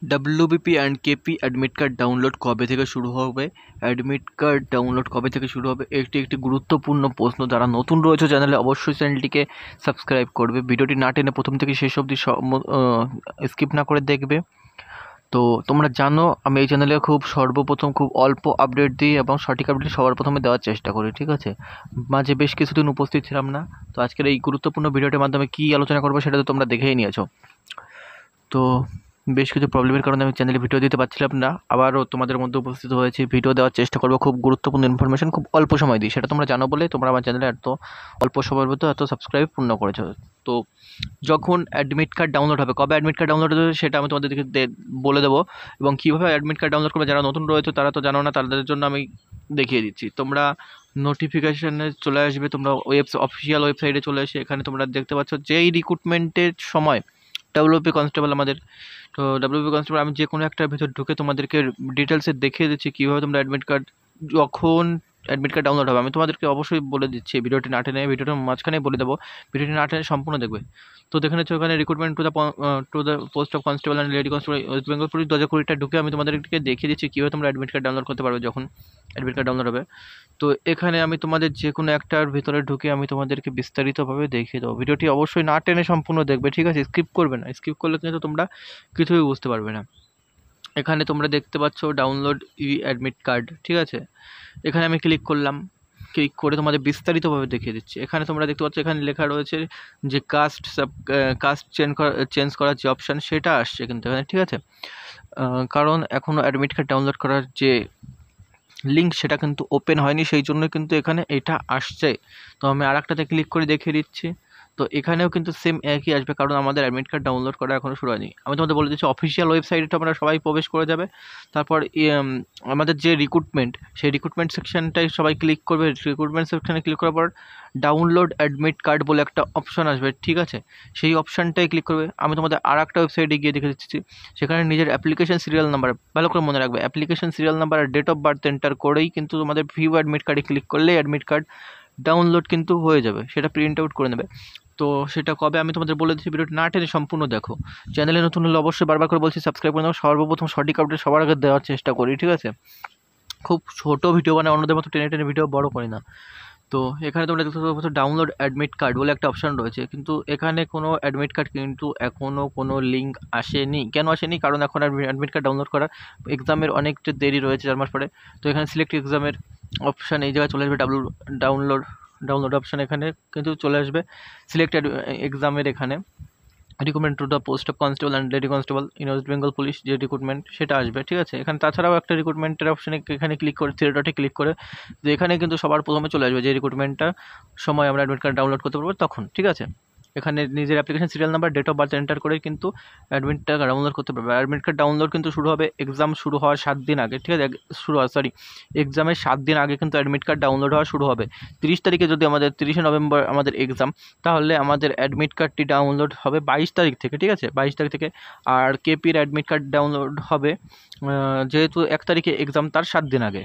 WBP and KP admit card download কবে থেকে শুরু হবে? অ্যাডমিট কার্ড ডাউনলোড কবে থেকে শুরু হবে? একটি গুরুত্বপূর্ণ প্রশ্ন। যারা নতুন রয়েছে চ্যানেলে অবশ্যই চ্যানেলটিকে সাবস্ক্রাইব করবে, ভিডিওটি না টেনে প্রথম থেকে শেষ অবধি স্কিপ না করে দেখবে। তো তোমরা জানো আমি এই চ্যানেলে সর্বপ্রথম খুব অল্প আপডেট দিই এবং সঠিক আপডেট সবার প্রথমে দেওয়ার চেষ্টা করি, ঠিক আছে? মাঝে বেশ কিছুদিন উপস্থিত ছিলাম না, তো আজকের এই গুরুত্বপূর্ণ ভিডিওটির মাধ্যমে কী আলোচনা করবো সেটা তো তোমরা দেখেই নিয়েছো। তো বেশ কিছু প্রবলেমের কারণে আমি চ্যানেলে ভিডিও দিতে পারছিলাম না, আবারও তোমাদের মধ্যে উপস্থিত হয়েছি, ভিডিও দেওয়ার চেষ্টা করবো। খুব গুরুত্বপূর্ণ ইনফরমেশন খুব অল্প সময় দিই, সেটা তোমরা জানো বলে তোমরা আমার চ্যানেলে এত অল্প সময়ের মধ্যে এত সাবস্ক্রাইব পূর্ণ করেছো। তো যখন অ্যাডমিট কার্ড ডাউনলোড হবে, কবে অ্যাডমিট কার্ড ডাউনলোড হবে সেটা আমি তোমাদেরকে বলে দেবো, এবং কীভাবে অ্যাডমিট কার্ড ডাউনলোড করবে যারা নতুন রয়েছে তারা তো জানো না, তাদের জন্য আমি দেখিয়ে দিচ্ছি। তোমরা নোটিফিকেশানে চলে আসবে, তোমরা অফিসিয়াল ওয়েবসাইটে চলে এসে এখানে তোমরা দেখতে পাচ্ছ যেই রিক্রুটমেন্টের সময় ডাব্লিউপি কনস্টেবল আমাদের, তো ডাব্লিউপি কনস্টেবল আমি যে কোনো একটার ভেতর ঢুকে তোমাদেরকে ডিটেলসে দেখিয়ে দিচ্ছি কীভাবে তোমরা অ্যাডমিট কার্ড যখন অ্যাডমিট কার্ড ডাউনলোড হবে। আমি তোমাদেরকে অবশ্যই বলে দিচ্ছি, ভিডিওটি না টেনে, ভিডিওটার মাঝখানে বলে দেবো, ভিডিওটি না টেনে সম্পূর্ণ দেখবে। তো দেখে নিচ্ছ ওখানে recruitment to the post of constable and lady constable West Bengal police 2020টা ঢুকে আমি তোমাদেরকে দেখিয়ে দিচ্ছি কীভাবে তোমরা অ্যাডমিট কার্ড ডাউনলোড করতে পারবে যখন অ্যাডমিট কার্ড ডাউনলোড হবে। তো এখানে আমি তোমাদের যে কোনো একটার ভিতরে ঢুকে আমি তোমাদেরকে বিস্তারিতভাবে দেখিয়ে দেবো। ভিডিওটি অবশ্যই না টেনে সম্পূর্ণ দেখবে, ঠিক আছে? স্কিপ করবে না, স্কিপ করলে কিন্তু তোমরা কিছুই বুঝতে পারবে না। এখানে তোমরা দেখতে পাচ্ছ ডাউনলোড ই অ্যাডমিট কার্ড, ঠিক আছে? এখানে আমি ক্লিক করলাম, ক্লিক করে তোমাদের বিস্তারিতভাবে দেখিয়ে দিচ্ছি। এখানে তোমরা দেখতে পাচ্ছ এখানে লেখা রয়েছে যে কাস্ট চেঞ্জ করার যে অপশান সেটা আসছে কিন্তু এখানে, ঠিক আছে? কারণ এখনও অ্যাডমিট কার্ড ডাউনলোড করার যে লিঙ্ক সেটা কিন্তু ওপেন হয়নি, সেই জন্য কিন্তু এখানে এটা আসছে। তো আমি আরেকটাতে ক্লিক করে দেখিয়ে দিচ্ছি। তো এখানেও কিন্তু সেম একই আসবে, কারণ আমাদের অ্যাডমিট কার্ড ডাউনলোড করা এখনও শুরু হয়নি। আমি তোমাদের বলে দিচ্ছি অফিসিয়াল ওয়েবসাইটে আমরা সবাই প্রবেশ করে যাবে, তারপর আমাদের যে রিক্রুটমেন্ট সেই রিক্রুটমেন্ট সেকশনটাই সবাই ক্লিক করবে। রিক্রুটমেন্ট সেকশনে ক্লিক করার পর ডাউনলোড অ্যাডমিট কার্ড বলে একটা অপশান আসবে, ঠিক আছে? সেই অপশানটাই ক্লিক করবে। আমি তোমাদের আর একটা ওয়েবসাইটে গিয়ে দেখে দিচ্ছি, সেখানে নিজের অ্যাপ্লিকেশন সিরিয়াল নাম্বার ভালো করে মনে রাখবে, অ্যাপ্লিকেশন সিরিয়াল নাম্বার আর ডেট অফ বার্থ এন্টার করেই কিন্তু তোমাদের ভিউ অ্যাডমিট কার্ডে ক্লিক করলেই অ্যাডমিট কার্ড ডাউনলোড কিন্তু হয়ে যাবে, সেটা প্রিন্ট আউট করে নেবে। তো সেটা কবে আমি তোমাদের বলে দিচ্ছি, ভিডিওটি না টেনে সম্পূর্ণ দেখো। চ্যানেলে নতুন হলে অবশ্যই বারবার করে বলছি সাবস্ক্রাইব করে নেবো। সর্বপ্রথম সঠিক আপডেট সবার আগে দেওয়ার চেষ্টা করি, ঠিক আছে? খুব ছোটো ভিডিও মানে অন্যদের মতো টেনে টেনে ভিডিও বড় করি না। তো এখানে তোমরা দেখতে পাচ্ছ ডাউনলোড অ্যাডমিট কার্ড বলে একটা অপশান রয়েছে, কিন্তু এখানে কোনো অ্যাডমিট কার্ড কিন্তু এখনও কোনো লিঙ্ক আসেনি। কেন আসেনি? কারণ এখন অ্যাডমিট কার্ড ডাউনলোড করার এক্সামের অনেকটা দেরি রয়েছে, 4 মাস পরে। তো এখানে সিলেক্ট এক্সামের অপশান এই জায়গায় চলে আসবে, ডাউনলোড অপশান এখানে কিন্তু চলে আসবে। সিলেক্টেড এক্সামের এখানে recruitment to the post of constable and lady constable in West Bengal police যে রিক্রুটমেন্ট সেটা আসবে, ঠিক আছে? এখানে তাছাড়াও একটা রিক্রুটমেন্টের অপশানে এখানে ক্লিক করে থ্রি ডটে ক্লিক করে যে এখানে কিন্তু সবার প্রথমে চলে আসবে যে রিক্রুটমেন্টটা সময় আমরা অ্যাডমিট কার্ড ডাউনলোড করতে পারবো তখন, ঠিক আছে? এখানে নিজের application serial number date of birth enter করে কিন্তু অ্যাডমিটটা ডাউনলোড করতে পারবে। অ্যাডমিট কার্ড ডাউনলোড কিন্তু শুরু হবে এক্সাম শুরু হওয়ার 7 দিন আগে, ঠিক আছে? এক্সামের 7 দিন আগে কিন্তু অ্যাডমিট কার্ড ডাউনলোড হওয়া শুরু হবে। 30 তারিখে যদি আমাদের 30শে নভেম্বর আমাদের এক্সাম, তাহলে আমাদের অ্যাডমিট কার্ডটি ডাউনলোড হবে 22 তারিখ থেকে, ঠিক আছে? 22 তারিখ থেকে। আর কেপির অ্যাডমিট কার্ড ডাউনলোড হবে যেহেতু 1 তারিখে এক্সাম তার 7 দিন আগে।